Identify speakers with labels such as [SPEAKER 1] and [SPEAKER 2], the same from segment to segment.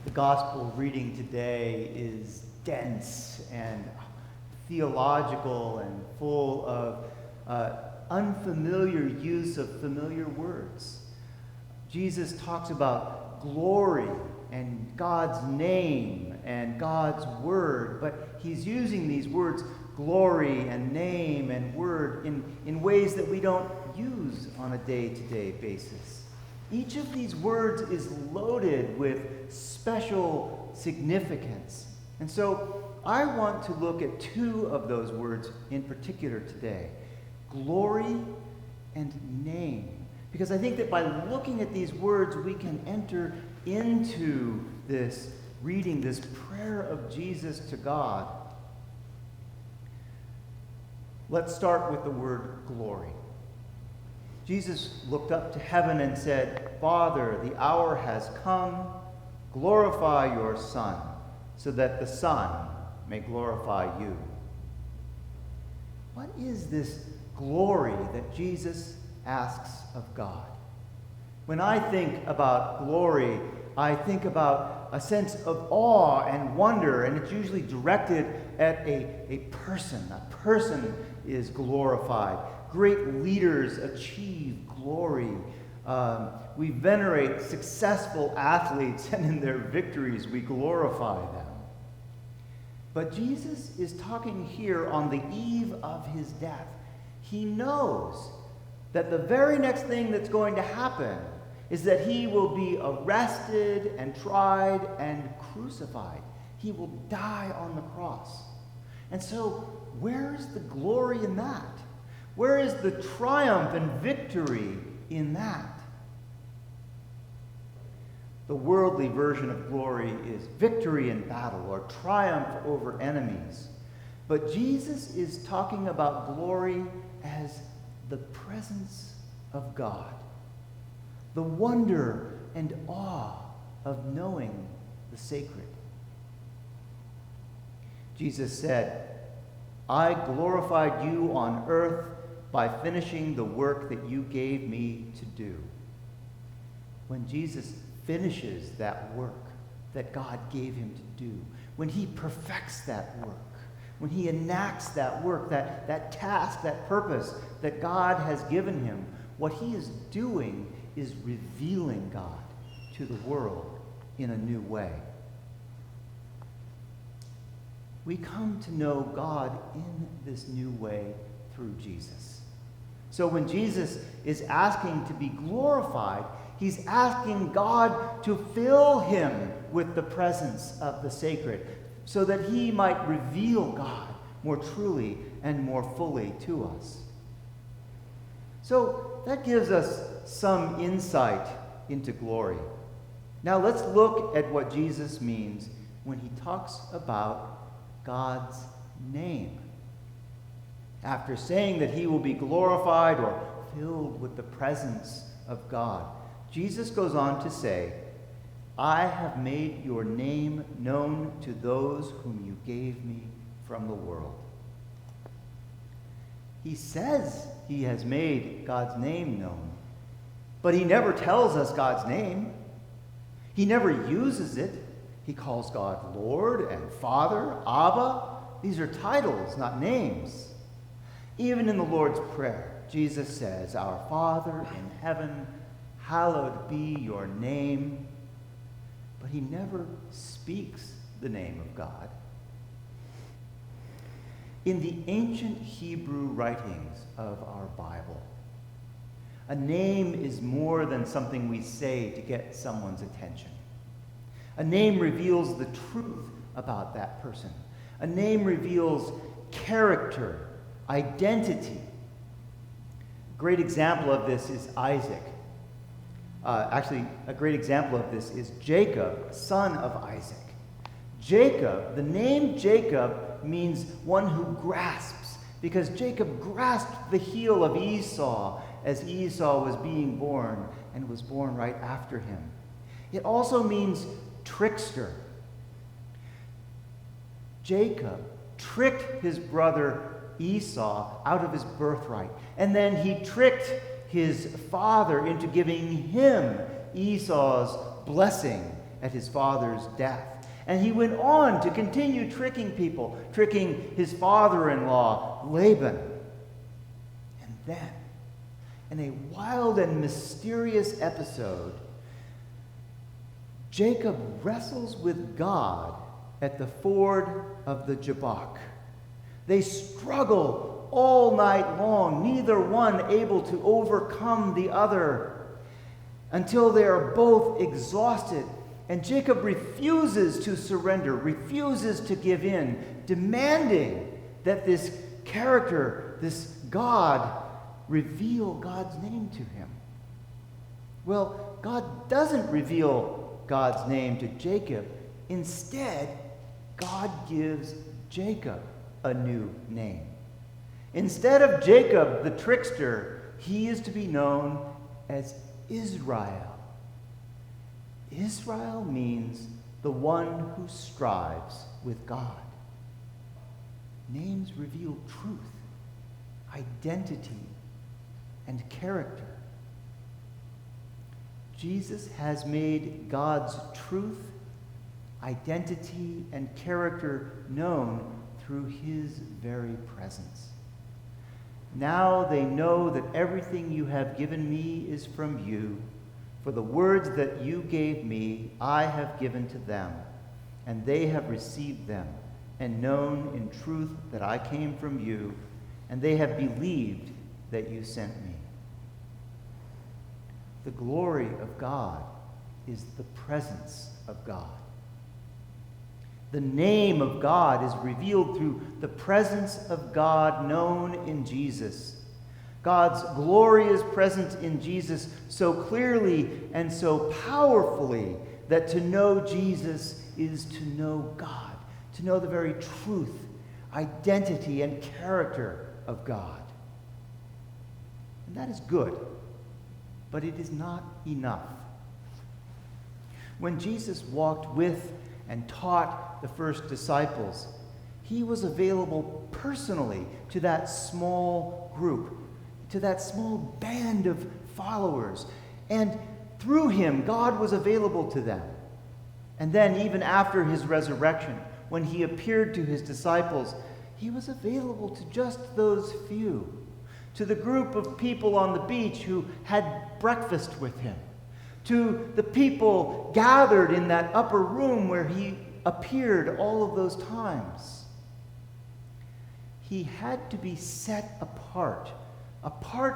[SPEAKER 1] The gospel reading today is dense and theological and full of unfamiliar use of familiar words. Jesus talks about glory and God's name and God's word, but he's using these words, glory and name and word, in ways that we don't use on a day-to-day basis. Each of these words is loaded with special significance. And so I want to look at two of those words in particular today, glory and name. Because I think that by looking at these words, we can enter into this reading, this prayer of Jesus to God. Let's start with the word glory. Jesus looked up to heaven and said, "Father, the hour has come. Glorify your Son, so that the Son may glorify you." What is this glory that Jesus asks of God? When I think about glory, I think about a sense of awe and wonder, and it's usually directed at a person. A person is glorified. Great leaders achieve glory. We venerate successful athletes, and in their victories we glorify them. But Jesus is talking here on the eve of his death. He knows that the very next thing that's going to happen is that he will be arrested and tried and crucified. He will die on the cross. And so, where is the glory in that? Where is the triumph and victory in that? The worldly version of glory is victory in battle or triumph over enemies. But Jesus is talking about glory as the presence of God, the wonder and awe of knowing the sacred. Jesus said, "I glorified you on earth by finishing the work that you gave me to do." When Jesus finishes that work that God gave him to do, when he perfects that work, when he enacts that work, that task, that purpose that God has given him, what he is doing is revealing God to the world in a new way. We come to know God in this new way through Jesus. So when Jesus is asking to be glorified, he's asking God to fill him with the presence of the sacred, so that he might reveal God more truly and more fully to us. So that gives us some insight into glory. Now let's look at what Jesus means when he talks about God's name. After saying that he will be glorified or filled with the presence of God, Jesus goes on to say, "I have made your name known to those whom you gave me from the world." He says he has made God's name known, but he never tells us God's name. He never uses it. He calls God Lord and Father, Abba. These are titles, not names. Even in the Lord's Prayer, Jesus says, "Our Father in heaven, hallowed be your name." But he never speaks the name of God. In the ancient Hebrew writings of our Bible, a name is more than something we say to get someone's attention. A name reveals the truth about that person. A name reveals character, identity. A great example of this is Isaac. A great example of this is Jacob, son of Isaac. Jacob, the name Jacob means one who grasps, because Jacob grasped the heel of Esau as Esau was being born and was born right after him. It also means trickster. Jacob tricked his brother Esau out of his birthright, and then he tricked his father into giving him Esau's blessing at his father's death. And he went on to continue tricking people, tricking his father-in-law, Laban. And then, in a wild and mysterious episode, Jacob wrestles with God at the ford of the Jabbok. They struggle all night long, neither one able to overcome the other, until they are both exhausted. And Jacob refuses to surrender, refuses to give in, demanding that this character, this God, reveal God's name to him. Well, God doesn't reveal God's name to Jacob. Instead, God gives Jacob a new name. Instead of Jacob, the trickster, he is to be known as Israel. Israel means the one who strives with God. Names reveal truth, identity, and character. Jesus has made God's truth, identity, and character known through his very presence. Now they know that everything you have given me is from you. For the words that you gave me, I have given to them, and they have received them, and known in truth that I came from you, and they have believed that you sent me. The glory of God is the presence of God. The name of God is revealed through the presence of God known in Jesus. God's glory is present in Jesus so clearly and so powerfully that to know Jesus is to know God, to know the very truth, identity, and character of God. And that is good, but it is not enough. When Jesus walked with and taught the first disciples, he was available personally to that small group, to that small band of followers. And through him, God was available to them. And then, even after his resurrection, when he appeared to his disciples, he was available to just those few, to the group of people on the beach who had breakfast with him, to the people gathered in that upper room where he appeared all of those times. He had to be set apart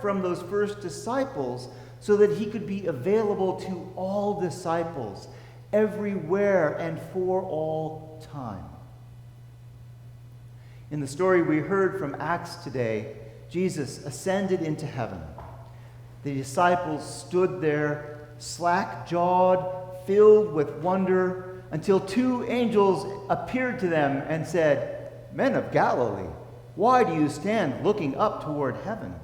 [SPEAKER 1] from those first disciples, so that he could be available to all disciples, everywhere and for all time. In the story we heard from Acts today, Jesus ascended into heaven. The disciples stood there, slack-jawed, filled with wonder, until two angels appeared to them and said, "Men of Galilee, why do you stand looking up toward heaven?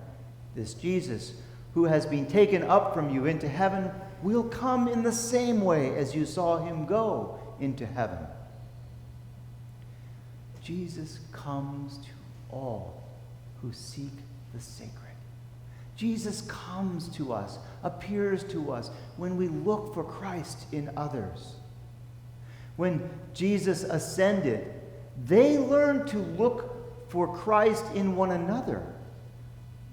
[SPEAKER 1] This Jesus, who has been taken up from you into heaven, will come in the same way as you saw him go into heaven." Jesus comes to all who seek the sacred. Jesus comes to us, appears to us when we look for Christ in others. When Jesus ascended, they learned to look for Christ in one another.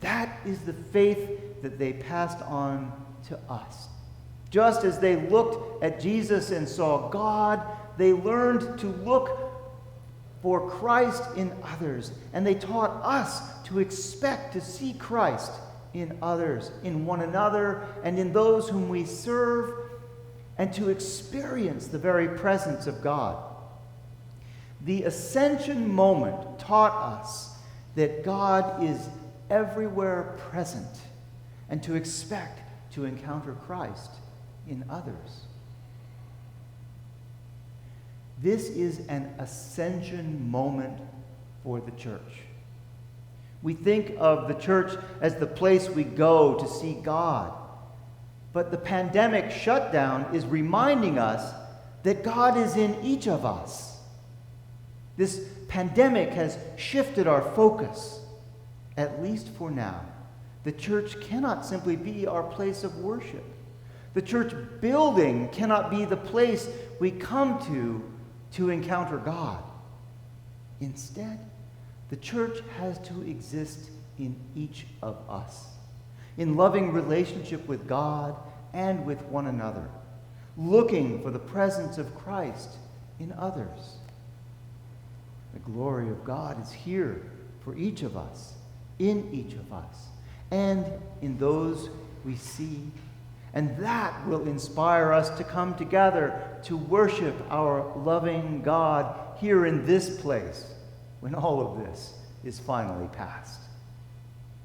[SPEAKER 1] That is the faith that they passed on to us. Just as they looked at Jesus and saw God, they learned to look for Christ in others. And they taught us to expect to see Christ in others, in one another, and in those whom we serve, and to experience the very presence of God. The ascension moment taught us that God is everywhere present, and to expect to encounter Christ in others. This is an ascension moment for the church. We think of the church as the place we go to see God. But the pandemic shutdown is reminding us that God is in each of us. This pandemic has shifted our focus, at least for now. The church cannot simply be our place of worship. The church building cannot be the place we come to encounter God. Instead, the church has to exist in each of us, in loving relationship with God and with one another, looking for the presence of Christ in others. The glory of God is here for each of us, in each of us, and in those we see. And that will inspire us to come together to worship our loving God here in this place when all of this is finally past.